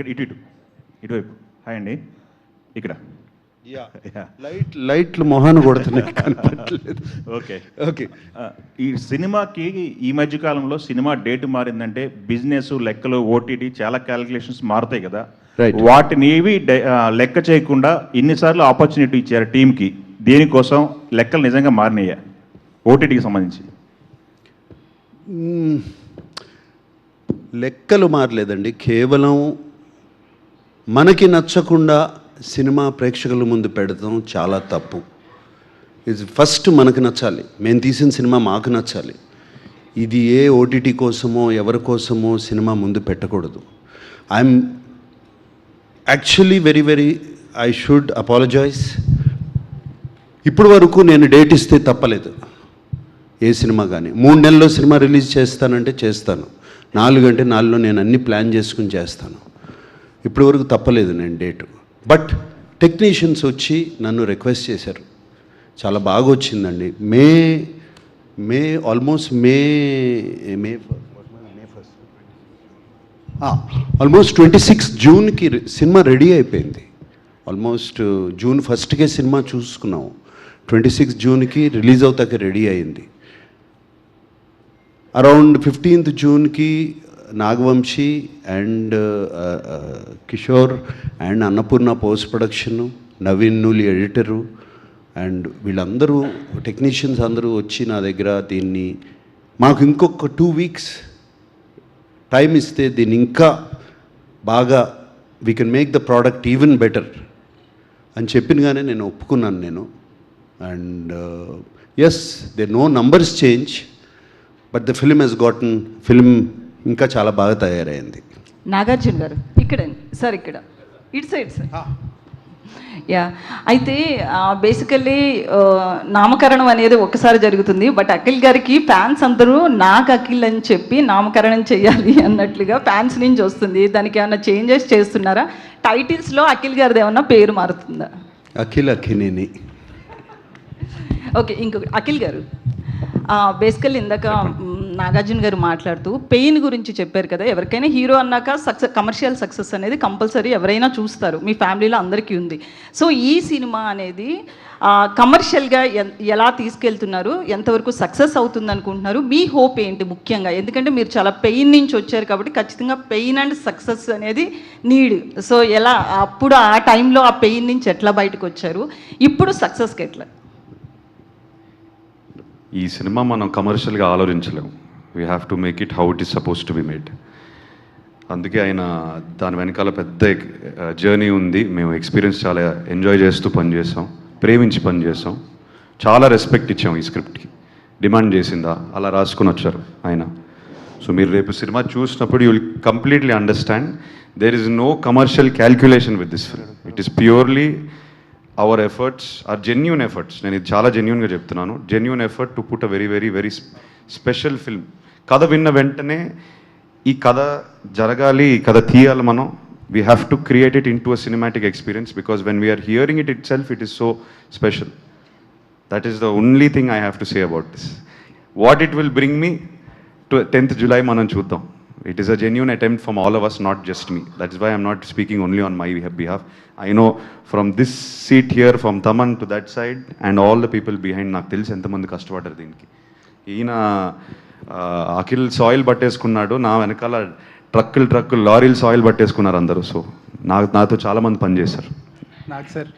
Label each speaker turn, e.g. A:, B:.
A: ఇక్కడ ఇటువైపు. హాయ్ అండి. ఇక్కడ
B: లైట్లు మొహాన్ని కొడుతున్నాయి కనపడలేదు.
A: ఓకే.
B: ఓకే.
A: ఈ సినిమాకి ఈ మధ్య కాలంలో సినిమా డేట్ మారిందంటే బిజినెస్ లెక్కలు ఓటీటీ చాలా క్యాలిక్యులేషన్స్ మారుతాయి కదా. వాటిని ఏవి లెక్క చేయకుండా ఇన్నిసార్లు ఆపర్చునిటీ ఇచ్చారు టీంకి. దేనికోసం లెక్కలు నిజంగా మారినాయా ఓటీటీకి సంబంధించి?
B: లెక్కలు మారలేదండి. కేవలం మనకి నచ్చకుండా సినిమా ప్రేక్షకుల ముందు పెడతాం చాలా తప్పు. ఇది ఫస్ట్ మనకు నచ్చాలి, మేము తీసిన సినిమా మాకు నచ్చాలి. ఇది ఏ ఓటీటీ కోసమో ఎవరి కోసమో సినిమా ముందు పెట్టకూడదు. I'm actually very I should apologise. ఇప్పటి వరకు నేను డేట్ ఇస్తే తప్పలేదు ఏ సినిమా కానీ. 3 నెలల్లో సినిమా రిలీజ్ చేస్తానంటే చేస్తాను, 4 అంటే 4లో నేను అన్ని ప్లాన్ చేసుకుని చేస్తాను. ఇప్పటి వరకు తప్పలేదు నేను డేటు. బట్ టెక్నీషియన్స్ వచ్చి నన్ను రిక్వెస్ట్ చేశారు, చాలా బాగా వచ్చిందండి. ఆల్మోస్ట్ 26 జూన్కి సినిమా రెడీ అయిపోయింది. ఆల్మోస్ట్ జూన్ 1కే సినిమా చూసుకున్నాము. 26 జూన్కి రిలీజ్ అవుతాక రెడీ అయింది. అరౌండ్ 15th జూన్కి Nagavamsi and Kishore and Annapurna post production, Naveen Nooli editor and వీళ్ళందరూ టెక్నీషియన్స్ అందరూ వచ్చి నా దగ్గర దీన్ని మాకు ఇంకొక 2 వీక్స్ టైం ఇస్తే దీన్ని ఇంకా బాగా we can make the product even better అని చెప్పినగానే నేను ఒప్పుకున్నాను నేను. And yes, they no numbers change, but the film has gotten film ఇంకా చాలా బాగా తయారైంది.
C: నాగార్జున గారు ఇక్కడ సార్, ఇక్కడ ఇటు సైడ్ సార్. యా, అయితే బేసికల్లీ నామకరణం అనేది ఒక్కసారి జరుగుతుంది. బట్ అఖిల్ గారికి ఫ్యాన్స్ అందరూ నాకు అఖిల్ అని చెప్పి నామకరణం చేయాలి అన్నట్లుగా ఫ్యాన్స్ నుంచి వస్తుంది. దానికి ఏమైనా చేంజెస్ చేస్తున్నారా? టైటిల్స్లో అఖిల్ గారిది ఏమన్నా పేరు మారుతుందా?
B: అఖిలేని.
C: ఓకే, ఇంకొకటి అఖిల్ గారు, బేసికల్లీ ఇందాక నాగార్జున గారు మాట్లాడుతూ పెయిన్ గురించి చెప్పారు కదా. ఎవరికైనా హీరో అన్నాక కమర్షియల్ సక్సెస్ అనేది కంపల్సరీ ఎవరైనా చూస్తారు, మీ ఫ్యామిలీలో అందరికీ ఉంది. సో ఈ సినిమా అనేది కమర్షియల్గా ఎలా తీసుకెళ్తున్నారు, ఎంతవరకు సక్సెస్ అవుతుంది అనుకుంటున్నారు, మీ హోప్ ఏంటి ముఖ్యంగా? ఎందుకంటే మీరు చాలా పెయిన్ నుంచి వచ్చారు కాబట్టి ఖచ్చితంగా పెయిన్ అండ్ సక్సెస్ అనేది నీడ్. సో ఎలా అప్పుడు ఆ టైంలో ఆ పెయిన్ నుంచి ఎట్లా బయటకు వచ్చారు, ఇప్పుడు సక్సెస్కి ఎట్లా?
D: ఈ సినిమా మనం కమర్షియల్గా ఆలోచించలేము. We have to make it how it is suppose to be made. అందుకే ఆయన దాని వెనకాల పెద్ద జర్నీ ఉంది. మేము ఎక్స్పీరియన్స్ చాలా ఎంజాయ్ చేస్తూ పనిచేసాం, ప్రేమించి పనిచేసాం, చాలా రెస్పెక్ట్ ఇచ్చాం ఈ స్క్రిప్ట్కి. డిమాండ్ చేసిందా అలా రాసుకుని వచ్చారు ఆయన. సో మీరు రేపు సినిమా చూసినప్పుడు you will completely understand there is no commercial calculation with this film. It is purely our efforts are genuine efforts. నేను ఇది చాలా జెన్యూన్గా చెప్తున్నాను. Genuine effort to put a very special film. కథ విన్న వెంటనే ఈ కథ జరగాలి, ఈ కథ తీయాలి మనం. We have to create it into a cinematic experience because when we're hearing itself it is so special. That is the only thing I have to say about this. What it will bring me to 10th July మనం చూద్దాం. It is a genuine attempt from all of us, not just me. That is why I'm not speaking only on my behalf. I know from this seat here, from Taman to that side, and all the people behind, నాకు తెలిసి ఎంతమంది కష్టపడ్డారు దీనికి. ఈయన Akhil soil పట్టేసుకున్నాడు, నా వెనకాల ట్రక్కులు లారీలు సాయిల్ పట్టేసుకున్నారు అందరూ. సో నాతో చాలామంది పనిచేశారు.
E: నాకు సార్